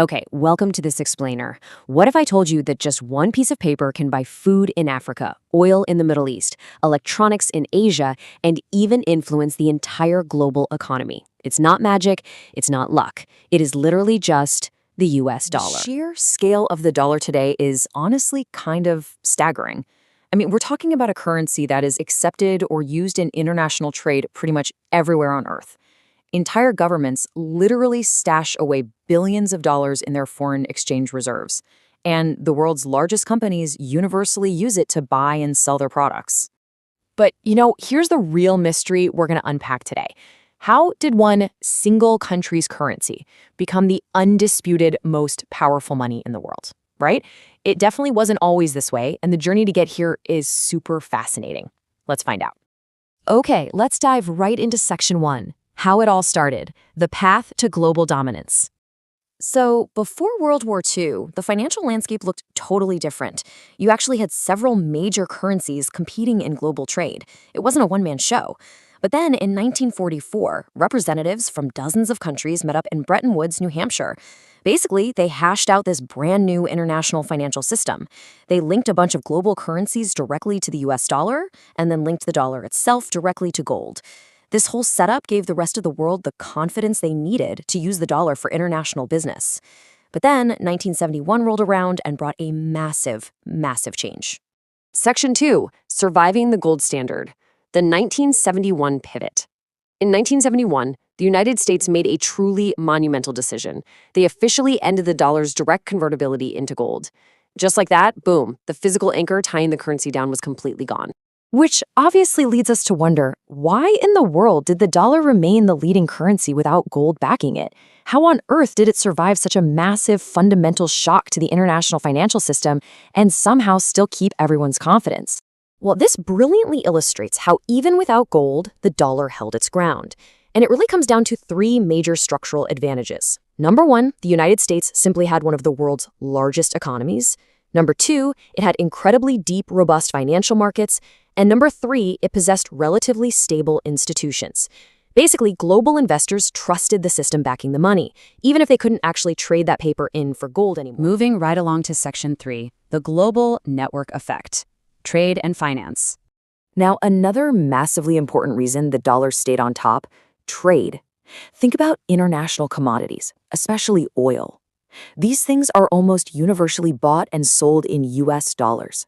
Okay, welcome to this explainer. What if I told you that just one piece of paper can buy food in Africa, oil in the Middle East, electronics in Asia, and even influence the entire global economy? It's not magic, it's not luck. It is literally just the US dollar. The sheer scale of the dollar today is honestly kind of staggering. I mean, we're talking about a currency that is accepted or used in international trade pretty much everywhere on Earth. Entire governments literally stash away billions of dollars in their foreign exchange reserves, and the world's largest companies universally use it to buy and sell their products. But, here's the real mystery we're going to unpack today. How did one single country's currency become the undisputed most powerful money in the world, right? It definitely wasn't always this way, and the journey to get here is super fascinating. Let's find out. Okay, let's dive right into section 1. How it all started, the path to global dominance. So, before World War II, the financial landscape looked totally different. You actually had several major currencies competing in global trade. It wasn't a one-man show. But then, in 1944, representatives from dozens of countries met up in Bretton Woods, New Hampshire. Basically, they hashed out this brand new international financial system. They linked a bunch of global currencies directly to the US dollar, and then linked the dollar itself directly to gold. This whole setup gave the rest of the world the confidence they needed to use the dollar for international business. But then 1971 rolled around and brought a massive, massive change. Section 2, Surviving the Gold Standard, the 1971 pivot. In 1971, the United States made a truly monumental decision. They officially ended the dollar's direct convertibility into gold. Just like that, boom, the physical anchor tying the currency down was completely gone. Which obviously leads us to wonder, why in the world did the dollar remain the leading currency without gold backing it? How on earth did it survive such a massive fundamental shock to the international financial system and somehow still keep everyone's confidence? Well, this brilliantly illustrates how even without gold, the dollar held its ground. And it really comes down to three major structural advantages. Number one, the United States simply had one of the world's largest economies. Number two, it had incredibly deep, robust financial markets. And number three, it possessed relatively stable institutions. Basically, global investors trusted the system backing the money, even if they couldn't actually trade that paper in for gold anymore. Moving right along to section 3, the global network effect, trade and finance. Now, another massively important reason the dollar stayed on top, trade. Think about international commodities, especially oil. These things are almost universally bought and sold in US dollars.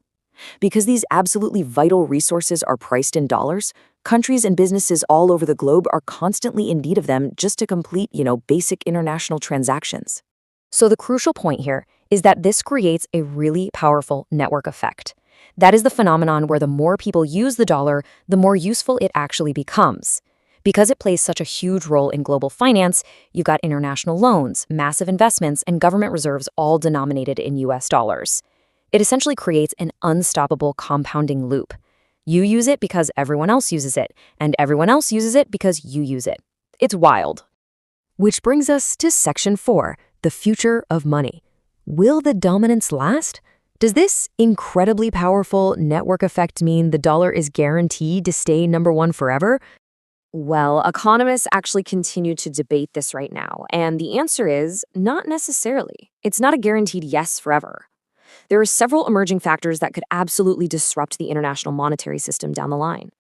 Because these absolutely vital resources are priced in dollars, countries and businesses all over the globe are constantly in need of them just to complete, basic international transactions. So the crucial point here is that this creates a really powerful network effect. That is the phenomenon where the more people use the dollar, the more useful it actually becomes. Because it plays such a huge role in global finance, you've got international loans, massive investments, and government reserves all denominated in US dollars. It essentially creates an unstoppable compounding loop. You use it because everyone else uses it, and everyone else uses it because you use it. It's wild. Which brings us to section 4, the future of money. Will the dominance last? Does this incredibly powerful network effect mean the dollar is guaranteed to stay number one forever? Well, economists actually continue to debate this right now, and the answer is not necessarily. It's not a guaranteed yes forever. There are several emerging factors that could absolutely disrupt the international monetary system down the line.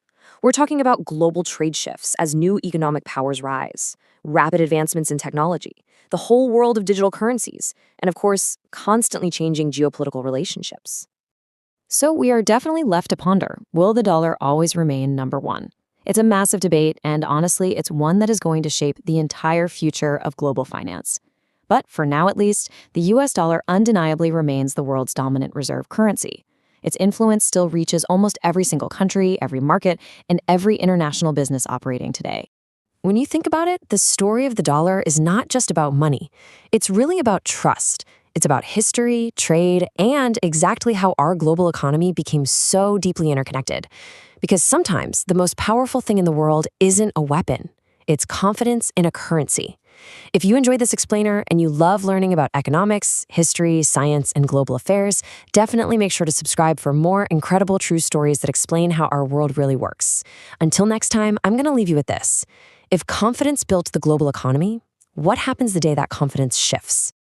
We're talking about global trade shifts as new economic powers rise, rapid advancements in technology, the whole world of digital currencies, and of course, constantly changing geopolitical relationships. So we are definitely left to ponder, will the dollar always remain number one? It's a massive debate, and honestly, it's one that is going to shape the entire future of global finance. But for now at least, the US dollar undeniably remains the world's dominant reserve currency. Its influence still reaches almost every single country, every market, and every international business operating today. When you think about it, the story of the dollar is not just about money. It's really about trust. It's about history, trade, and exactly how our global economy became so deeply interconnected. Because sometimes the most powerful thing in the world isn't a weapon. It's confidence in a currency. If you enjoyed this explainer and you love learning about economics, history, science, and global affairs, definitely make sure to subscribe for more incredible true stories that explain how our world really works. Until next time, I'm going to leave you with this. If confidence built the global economy, what happens the day that confidence shifts?